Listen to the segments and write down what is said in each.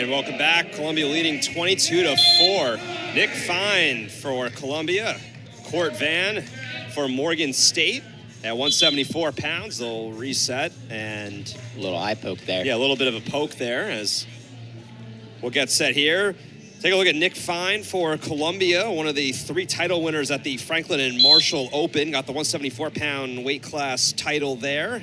And welcome back. Columbia leading 22-4. Nick Fine for Columbia. Cort Vann for Morgan State at 174 pounds. They'll reset and... A little eye poke there. Yeah, a little bit of a poke there as we'll get set here. Take a look at Nick Fine for Columbia, one of the 3 title winners at the Franklin and Marshall Open. Got the 174-pound weight class title there.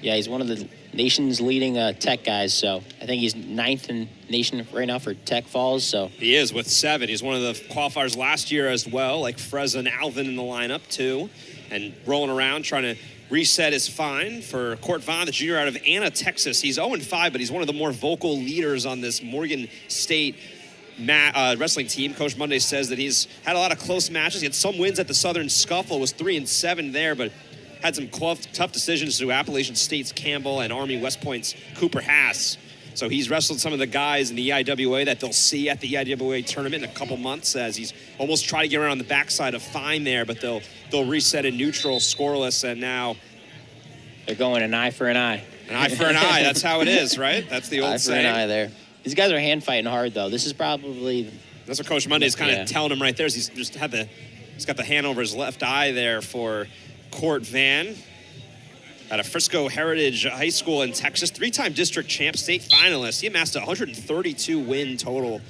Yeah, he's one of the nation's leading tech guys, so I think he's 9th in nation right now for tech falls. So he is with 7. He's one of the qualifiers last year as well, like Freza and Alvin in the lineup too, and rolling around trying to reset is Fine for Cort Vann, the junior out of Anna, Texas. He's 0-5, but he's one of the more vocal leaders on this Morgan State wrestling team. Coach Monday says that he's had a lot of close matches. He had some wins at the Southern Scuffle, was 3-7 there, but had some tough decisions through Appalachian State's Campbell and Army West Point's Cooper Haas. So he's wrestled some of the guys in the EIWA that they'll see at the EIWA tournament in a couple months, as he's almost tried to get around the backside of Fine there, but they'll reset in neutral, scoreless, and now they're going an eye for an eye. An eye for an eye. That's how it is, right? That's the old saying. Eye for an eye there. These guys are hand fighting hard though. This is probably... That's what Coach Monday's kind of telling him right there. He's got the hand over his left eye there for Cort Vann at a Frisco Heritage High School in Texas. 3-time district champ, state finalist. He amassed a 132 win total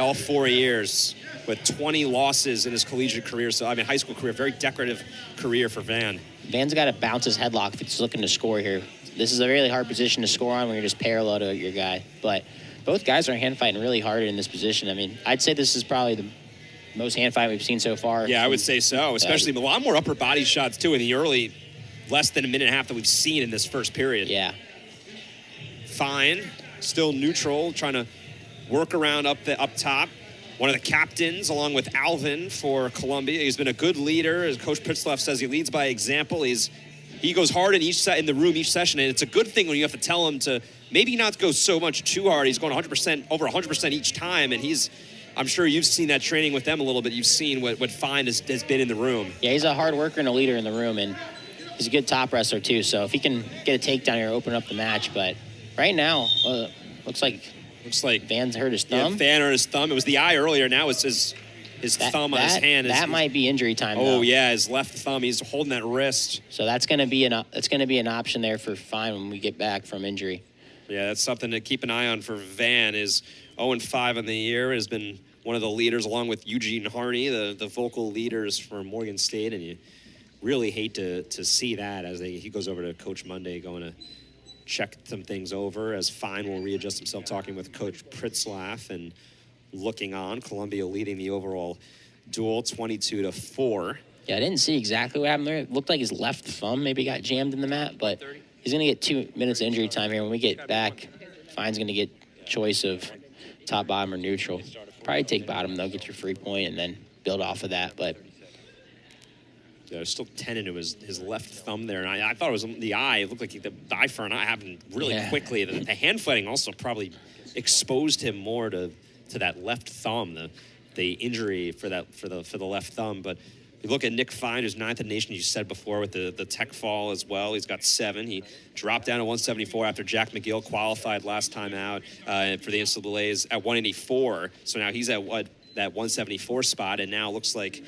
all 4 years with 20 losses in his collegiate career. So, I mean, high school career, very decorative career for Vann. Vann's got to bounce his headlock if he's looking to score here. This is a really hard position to score on when you're just parallel to your guy. But both guys are hand fighting really hard in this position. I mean, I'd say this is probably the most hand fight we've seen so far. Yeah, I would say so, especially a lot more upper body shots, too, in the early less than a minute and a half that we've seen in this first period. Yeah. Fine, still neutral, trying to work around up top. One of the captains, along with Alvin for Columbia. He's been a good leader. As Coach Pritzlaff says, he leads by example. He goes hard in the room each session, and it's a good thing when you have to tell him to maybe not go so much too hard. He's going 100%, over 100% each time, and I'm sure you've seen that training with them a little bit. You've seen what Fine has been in the room. Yeah, he's a hard worker and a leader in the room, and he's a good top wrestler too. So if he can get a takedown here, open up the match. But right now, looks like Vann's hurt his thumb. Yeah, Vann hurt his thumb. It was the eye earlier. Now it's his thumb on his hand. That might be injury time. Oh yeah, his left thumb. He's holding that wrist. So that's going to be an option there for Fine when we get back from injury. Yeah, that's something to keep an eye on for Vann. Is 0-5 on the year. Has been one of the leaders, along with Eugene Harney, the vocal leaders for Morgan State, and you really hate to see that as he goes over to Coach Monday, going to check some things over, as Fine will readjust himself, talking with Coach Pritzlaff and looking on. Columbia leading the overall duel 22-4. Yeah, I didn't see exactly what happened there. It looked like his left thumb maybe got jammed in the mat, but he's going to get 2 minutes of injury time here. When we get back, Fine's going to get choice of top, bottom, or neutral. Probably take bottom, though, get your free point, and then build off of that. But yeah, there's still tendon to his left thumb there, and I thought it was the eye. It looked like the eye for an eye happened really quickly. The hand fighting also probably exposed him more to that left thumb, the injury for the left thumb. But you look at Nick Fine, who's 9th in the nation, you said before, with the tech fall as well. He's got 7. He dropped down to 174 after Jack McGill qualified last time out for the NCAAs at 184. So now he's at that 174 spot, and now it looks like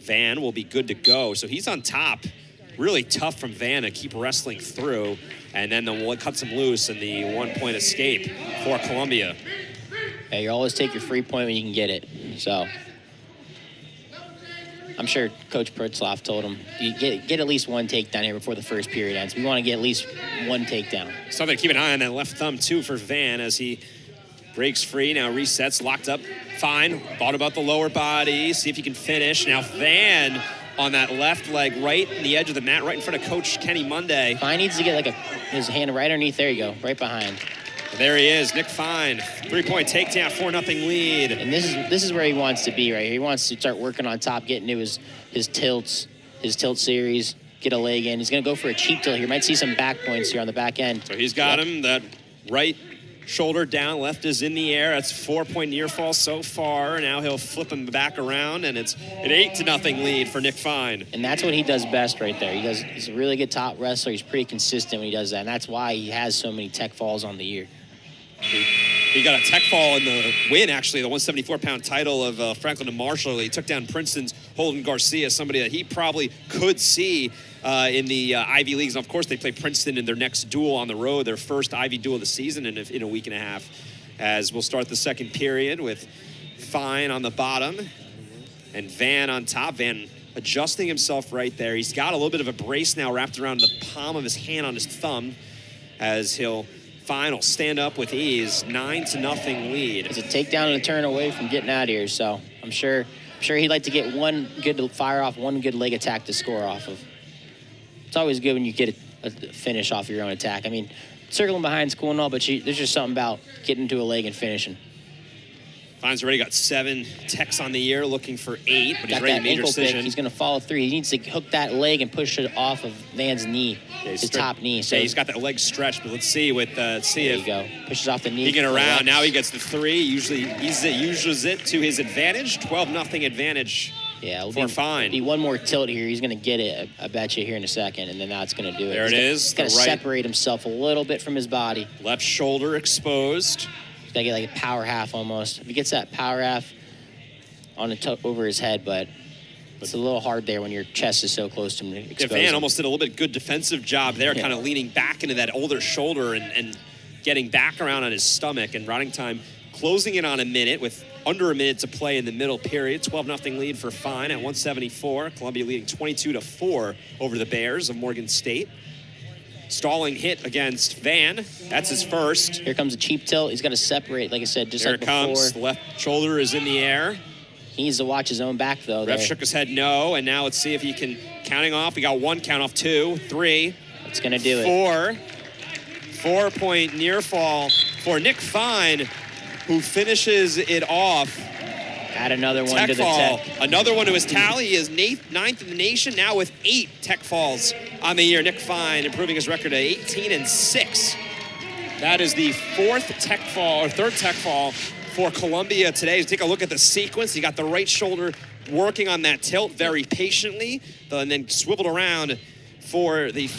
Vann will be good to go. So he's on top. Really tough from Vann to keep wrestling through, and then the cuts him loose in the 1-point escape for Columbia. Yeah, you always take your free point when you can get it. So I'm sure Coach Pritzlaff told him, you get at least one takedown here before the first period ends. We want to get at least one takedown. Something to keep an eye on that left thumb, too, for Vann as he breaks free. Now resets, locked up. Fine. Thought about the lower body. See if he can finish. Now Vann on that left leg, right in the edge of the mat, right in front of Coach Kenny Monday. Fine needs to get his hand right underneath. There you go, right behind. There he is, Nick Fine. 3-point takedown, 4-0 lead. And this is where he wants to be right here. He wants to start working on top, getting to his tilts, his tilt series, get a leg in. He's going to go for a cheap tilt here. Might see some back points here on the back end. So he's got him, that right shoulder down, left is in the air. That's 4-point near fall so far. Now he'll flip him back around, and it's an 8-0 lead for Nick Fine. And that's what he does best right there. He's a really good top wrestler. He's pretty consistent when he does that, and that's why he has so many tech falls on the year. He got a tech fall in the win, actually, the 174-pound title of Franklin and Marshall. He took down Princeton's Holden Garcia, somebody that he probably could see in the Ivy Leagues. And, of course, they play Princeton in their next duel on the road, their first Ivy duel of the season in a week and a half, as we'll start the second period with Fine on the bottom and Vann on top. Vann adjusting himself right there. He's got a little bit of a brace now wrapped around the palm of his hand on his thumb as Fine will stand up with ease. 9-0 lead. It's a takedown and a turn away from getting out of here, so I'm sure he'd like to get one good leg attack to score off of. It's always good when you get a finish off your own attack. I mean, circling behind's cool and all, but there's just something about getting to a leg and finishing. Fine's already got 7 techs on the year, looking for 8, but he's ready to make a decision. He's going to follow through. He needs to hook that leg and push it off of Vann's knee, his top knee. So he's got that leg stretched, but let's see if there you go. Pushes off the knee. He can around. Now he gets the 3. Usually uses it to his advantage. 12-0 advantage. Yeah, for Fine. Be one more tilt here. He's going to get it, I bet you, here in a second, and then that's going to do it. There it is. He's got to separate himself a little bit from his body. Left shoulder exposed. Got to get like a power half almost. If he gets that power half on over his head, but it's a little hard there when your chest is so close to him. Vann almost did a little bit good defensive job there, kind of leaning back into that older shoulder and getting back around on his stomach. And running time closing in on a minute with under a minute to play in the middle period. 12-0 lead for Fine at 174. Columbia leading 22-4 over the Bears of Morgan State. Stalling hit against Vann. That's his first. Here comes a cheap tilt. He's got to separate, like I said, just like before. Here it comes. The left shoulder is in the air. He needs to watch his own back, though. Ref shook his head no, and now let's see if he can, counting off. We got 1 count off, 2, 3. That's going to do it. 4. 4-point near fall for Nick Fine, who finishes it off. Add another one tech to the fall. tech. Another one to his tally. He is 9th in the nation, now with 8 tech falls on the year. Nick Fine improving his record to 18-6. That is the 4th tech fall, or 3rd tech fall for Columbia today. Take a look at the sequence. He got the right shoulder working on that tilt very patiently, and then swiveled around for the